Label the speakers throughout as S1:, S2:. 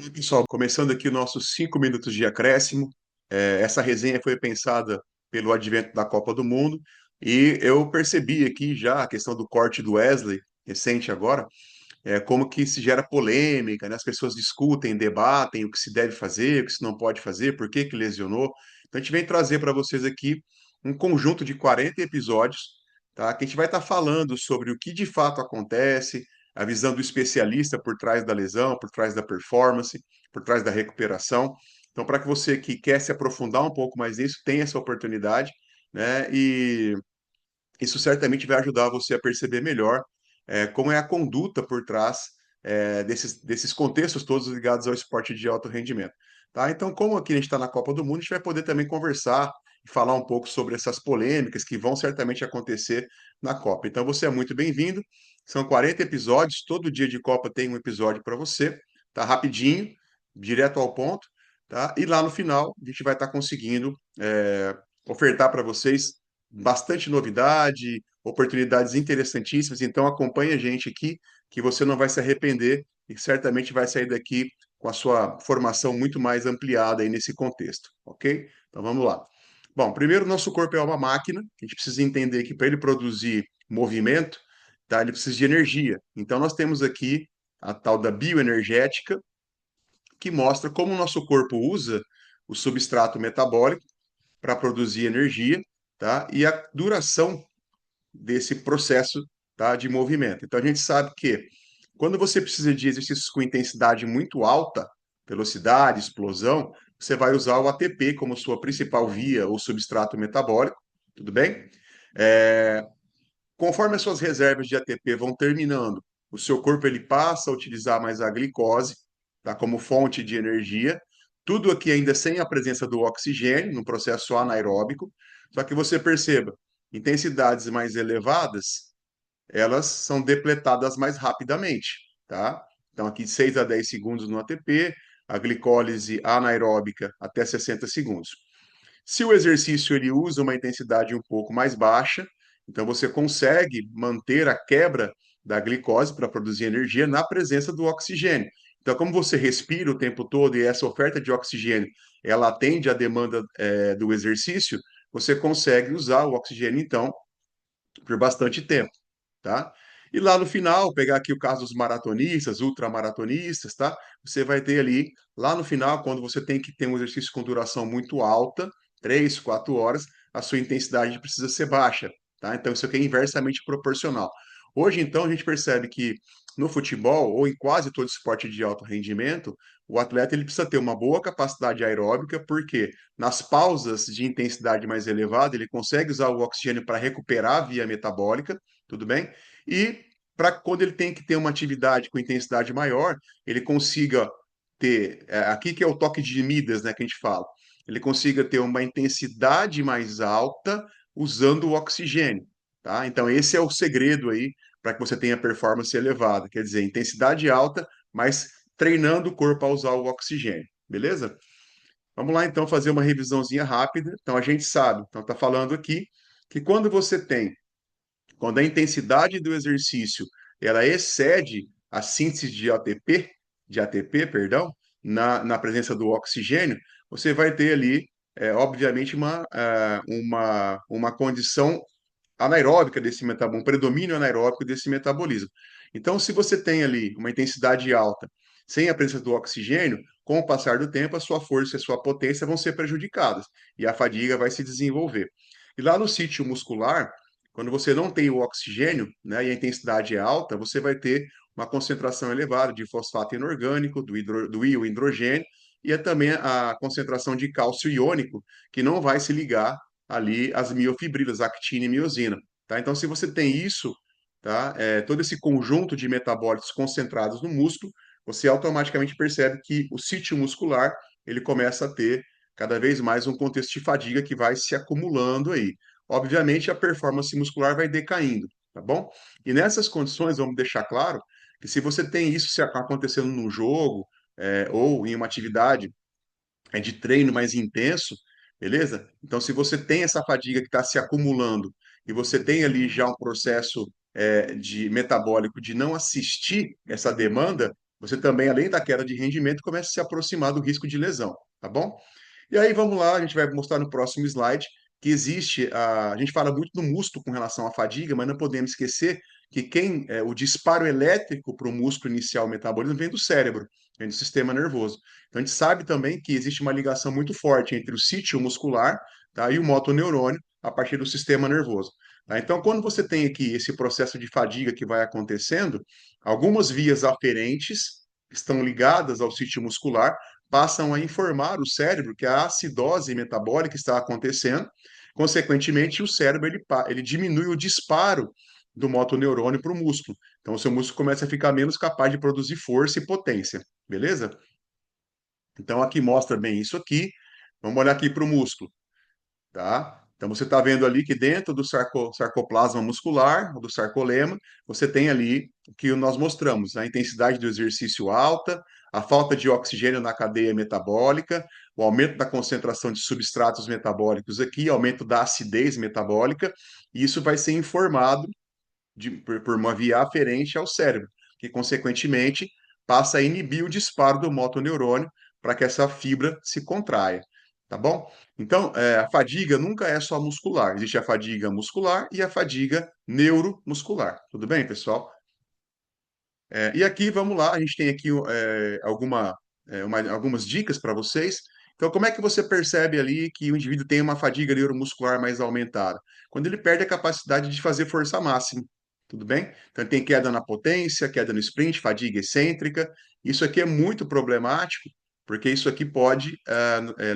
S1: E, pessoal, começando aqui nossos 5 minutos de acréscimo. Essa resenha foi pensada pelo advento da Copa do Mundo e eu percebi aqui já a questão do corte do Wesley, recente agora, como que se gera polêmica, né? As pessoas discutem, debatem o que se deve fazer, o que se não pode fazer, por que que lesionou. Então a gente vem trazer para vocês aqui um conjunto de 40 episódios, tá? Que a gente vai estar falando sobre o que de fato acontece, a visão do especialista por trás da lesão, por trás da performance, por trás da recuperação. Então, para que você que quer se aprofundar um pouco mais nisso, tenha essa oportunidade, né? E isso certamente vai ajudar você a perceber melhor como é a conduta por trás desses contextos todos ligados ao esporte de alto rendimento. Tá? Então, como aqui a gente está na Copa do Mundo, a gente vai poder também conversar e falar um pouco sobre essas polêmicas que vão certamente acontecer na Copa. Então, você é muito bem-vindo. São 40 episódios, todo dia de Copa tem um episódio para você, tá? Rapidinho, direto ao ponto, tá? E lá no final, a gente vai estar conseguindo ofertar para vocês bastante novidade, oportunidades interessantíssimas. Então acompanhe a gente aqui, que você não vai se arrepender e certamente vai sair daqui com a sua formação muito mais ampliada aí nesse contexto, ok? Então vamos lá. Bom, primeiro, nosso corpo é uma máquina, a gente precisa entender que para ele produzir movimento, tá, ele precisa de energia. Então nós temos aqui a tal da bioenergética, que mostra como o nosso corpo usa o substrato metabólico para produzir energia, tá? E a duração desse processo, tá, de movimento. Então a gente sabe que quando você precisa de exercícios com intensidade muito alta, velocidade, explosão, você vai usar o ATP como sua principal via ou substrato metabólico, tudo bem? É, Conforme as suas reservas de ATP vão terminando, o seu corpo ele passa a utilizar mais a glicose, tá, como fonte de energia. Tudo aqui ainda sem a presença do oxigênio, no processo anaeróbico. Só que você perceba, intensidades mais elevadas, elas são depletadas mais rapidamente, tá? Então aqui de 6 a 10 segundos no ATP, a glicólise anaeróbica até 60 segundos. Se o exercício ele usa uma intensidade um pouco mais baixa, então você consegue manter a quebra da glicose para produzir energia na presença do oxigênio. Então, como você respira o tempo todo e essa oferta de oxigênio ela atende à demanda do exercício, você consegue usar o oxigênio então por bastante tempo, tá? E lá no final, pegar aqui o caso dos maratonistas, ultramaratonistas, tá? Você vai ter ali, lá no final, quando você tem que ter um exercício com duração muito alta, 3, 4 horas, a sua intensidade precisa ser baixa, tá? Então isso aqui é inversamente proporcional. Hoje, então, a gente percebe que no futebol, ou em quase todo esporte de alto rendimento, o atleta ele precisa ter uma boa capacidade aeróbica, porque nas pausas de intensidade mais elevada, ele consegue usar o oxigênio para recuperar a via metabólica, tudo bem? E para quando ele tem que ter uma atividade com intensidade maior, ele consiga ter, aqui que é o toque de Midas, né, que a gente fala, ele consiga ter uma intensidade mais alta usando o oxigênio, tá? Então esse é o segredo aí para que você tenha performance elevada, quer dizer, intensidade alta, mas treinando o corpo a usar o oxigênio, beleza? Vamos lá então fazer uma revisãozinha rápida. Então a gente sabe, então está falando aqui que quando a intensidade do exercício ela excede a síntese de ATP, perdão, na presença do oxigênio, você vai ter ali, obviamente, uma condição anaeróbica desse metabolismo, um predomínio anaeróbico desse metabolismo. Então, se você tem ali uma intensidade alta, sem a presença do oxigênio, com o passar do tempo, a sua força e a sua potência vão ser prejudicadas e a fadiga vai se desenvolver. E lá no sítio muscular, quando você não tem o oxigênio, né, e a intensidade é alta, você vai ter uma concentração elevada de fosfato inorgânico, do íon hidrogênio, e é também a concentração de cálcio iônico, que não vai se ligar ali às miofibrilas, actina e miosina. Tá? Então, se você tem isso, tá, todo esse conjunto de metabólitos concentrados no músculo, você automaticamente percebe que o sítio muscular ele começa a ter cada vez mais um contexto de fadiga que vai se acumulando aí. Obviamente, a performance muscular vai decaindo, tá bom? E nessas condições, vamos deixar claro que se você tem isso acontecendo num jogo ou em uma atividade de treino mais intenso, beleza? Então, se você tem essa fadiga que está se acumulando e você tem ali já um processo de metabólico de não assistir essa demanda, você também, além da queda de rendimento, começa a se aproximar do risco de lesão, tá bom? E aí vamos lá, a gente vai mostrar no próximo slide que existe, a gente fala muito do músculo com relação à fadiga, mas não podemos esquecer que o disparo elétrico para o músculo iniciar o metabolismo vem do cérebro, vem do sistema nervoso. Então a gente sabe também que existe uma ligação muito forte entre o sítio muscular, tá, e o motoneurônio a partir do sistema nervoso. Tá? Então, quando você tem aqui esse processo de fadiga que vai acontecendo, algumas vias aferentes estão ligadas ao sítio muscular, passam a informar o cérebro que a acidose metabólica está acontecendo. Consequentemente, o cérebro ele diminui o disparo do motoneurônio para o músculo. Então, o seu músculo começa a ficar menos capaz de produzir força e potência, beleza? Então, aqui mostra bem isso aqui. Vamos olhar aqui para o músculo, tá? Então, você está vendo ali que dentro do sarcoplasma muscular, do sarcolema, você tem ali o que nós mostramos, a intensidade do exercício alta, a falta de oxigênio na cadeia metabólica, o aumento da concentração de substratos metabólicos aqui, aumento da acidez metabólica, e isso vai ser informado por uma via aferente ao cérebro, que, consequentemente, passa a inibir o disparo do motoneurônio para que essa fibra se contraia, tá bom? Então, a fadiga nunca é só muscular. Existe a fadiga muscular e a fadiga neuromuscular. Tudo bem, pessoal? E aqui, vamos lá, a gente tem aqui algumas dicas para vocês. Então, como é que você percebe ali que o indivíduo tem uma fadiga neuromuscular mais aumentada? Quando ele perde a capacidade de fazer força máxima, tudo bem? Então, ele tem queda na potência, queda no sprint, fadiga excêntrica. Isso aqui é muito problemático, porque isso aqui pode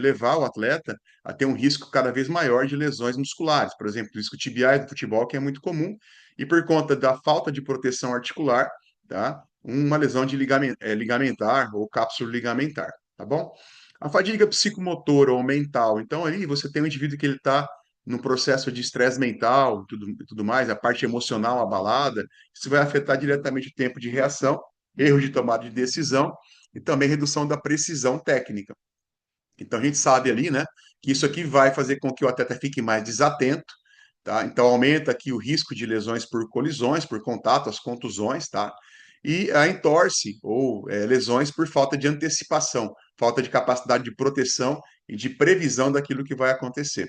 S1: levar o atleta a ter um risco cada vez maior de lesões musculares. Por exemplo, o risco tibial do futebol, que é muito comum, e por conta da falta de proteção articular, tá? Uma lesão de ligamentar ou cápsula ligamentar, tá bom? A fadiga psicomotora ou mental, então aí você tem um indivíduo que ele está num processo de estresse mental, tudo mais, a parte emocional abalada, isso vai afetar diretamente o tempo de reação, erro de tomada de decisão e também redução da precisão técnica. Então a gente sabe ali, né, que isso aqui vai fazer com que o atleta fique mais desatento, tá? Então aumenta aqui o risco de lesões por colisões, por contato, as contusões, tá? E a entorse ou lesões por falta de antecipação, falta de capacidade de proteção e de previsão daquilo que vai acontecer.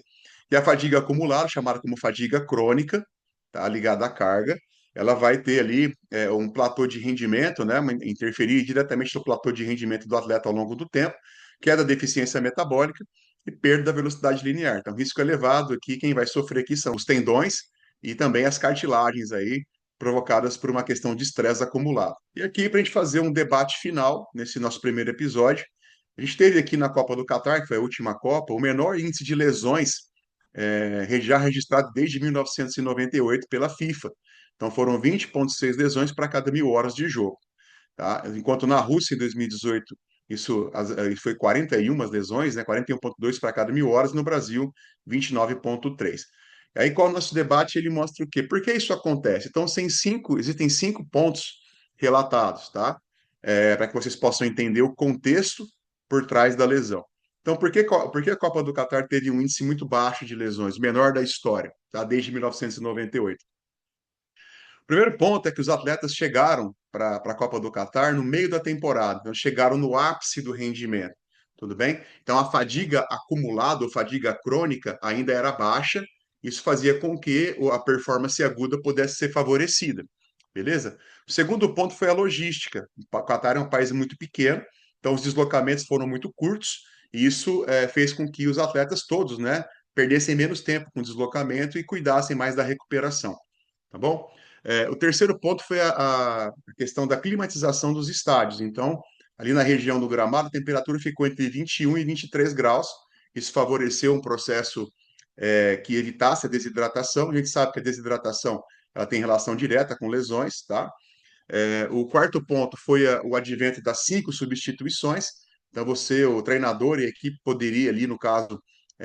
S1: E a fadiga acumulada, chamada como fadiga crônica, tá? Ligada à carga, ela vai ter ali um platô de rendimento, né? Interferir diretamente no platô de rendimento do atleta ao longo do tempo, queda da deficiência metabólica e perda da velocidade linear. Então, risco elevado aqui, quem vai sofrer aqui são os tendões e também as cartilagens aí, provocadas por uma questão de estresse acumulado. E aqui, para a gente fazer um debate final, nesse nosso primeiro episódio, a gente teve aqui na Copa do Catar, que foi a última Copa, o menor índice de lesões já registrado desde 1998 pela FIFA. Então, foram 20,6 lesões para cada 1.000 horas de jogo. Tá? Enquanto na Rússia, em 2018, isso foi 41 lesões, né? 41,2 para cada 1.000 horas, no Brasil, 29,3. Aí, qual é o nosso debate? Ele mostra o quê? Por que isso acontece? Então, existem 5 pontos relatados, tá? Para que vocês possam entender o contexto por trás da lesão. Então, por que a Copa do Catar teve um índice muito baixo de lesões, o menor da história, tá? Desde 1998? O primeiro ponto é que os atletas chegaram para a Copa do Catar no meio da temporada, então chegaram no ápice do rendimento, tudo bem? Então a fadiga acumulada, ou fadiga crônica, ainda era baixa, isso fazia com que a performance aguda pudesse ser favorecida, beleza? O segundo ponto foi a logística. O Catar é um país muito pequeno, então os deslocamentos foram muito curtos, e isso fez com que os atletas todos, né, perdessem menos tempo com o deslocamento e cuidassem mais da recuperação, tá bom? O terceiro ponto foi a questão da climatização dos estádios. Então, ali na região do gramado, a temperatura ficou entre 21 e 23 graus. Isso favoreceu um processo que evitasse a desidratação. A gente sabe que a desidratação ela tem relação direta com lesões, tá? O quarto ponto foi o advento das 5 substituições. Então, você, o treinador e a equipe poderia ali, no caso,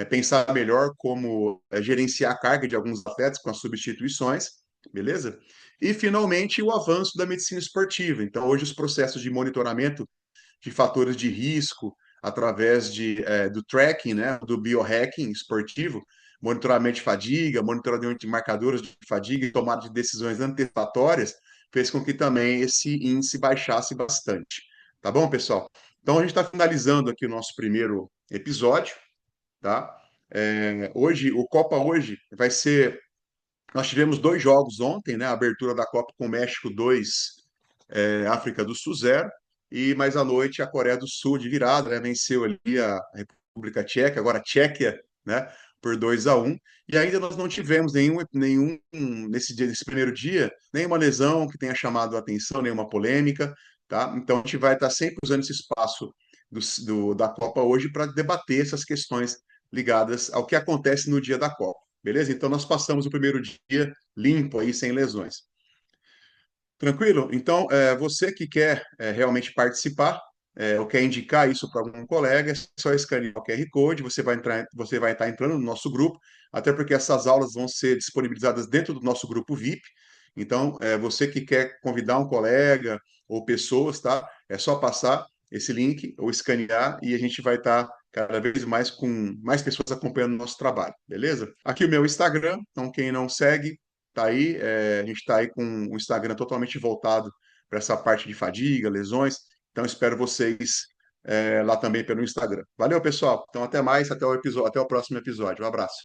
S1: pensar melhor como gerenciar a carga de alguns atletas com as substituições, beleza? E, finalmente, o avanço da medicina esportiva. Então, hoje, os processos de monitoramento de fatores de risco através do tracking, né, do biohacking esportivo, monitoramento de fadiga, monitoramento de marcadores de fadiga e tomada de decisões antecipatórias, fez com que também esse índice baixasse bastante. Tá bom, pessoal? Então a gente está finalizando aqui o nosso primeiro episódio, tá? Hoje, o Copa hoje vai ser. Nós tivemos dois jogos ontem, né? A abertura da Copa com o México 2, África do Sul 0, e mais à noite a Coreia do Sul de virada, né? Venceu ali a República Tcheca, agora a Tchequia, né? Por 2-1. E ainda nós não tivemos nenhum nesse dia, nesse primeiro dia, nenhuma lesão que tenha chamado a atenção, nenhuma polêmica, tá? Então a gente vai estar sempre usando esse espaço da Copa hoje para debater essas questões ligadas ao que acontece no dia da Copa. Beleza? Então nós passamos o primeiro dia limpo aí, sem lesões. Tranquilo? Então, você que quer realmente participar, ou quer indicar isso para algum colega, é só escanear o QR Code, você vai estar entrando no nosso grupo, até porque essas aulas vão ser disponibilizadas dentro do nosso grupo VIP. Então, você que quer convidar um colega ou pessoas, tá? É só passar esse link ou escanear e a gente vai estar cada vez mais com mais pessoas acompanhando o nosso trabalho, beleza? Aqui o meu Instagram, então quem não segue, tá aí, a gente está aí com o Instagram totalmente voltado para essa parte de fadiga, lesões. Então, espero vocês lá também pelo Instagram. Valeu, pessoal. Então, até mais, até o próximo episódio. Um abraço.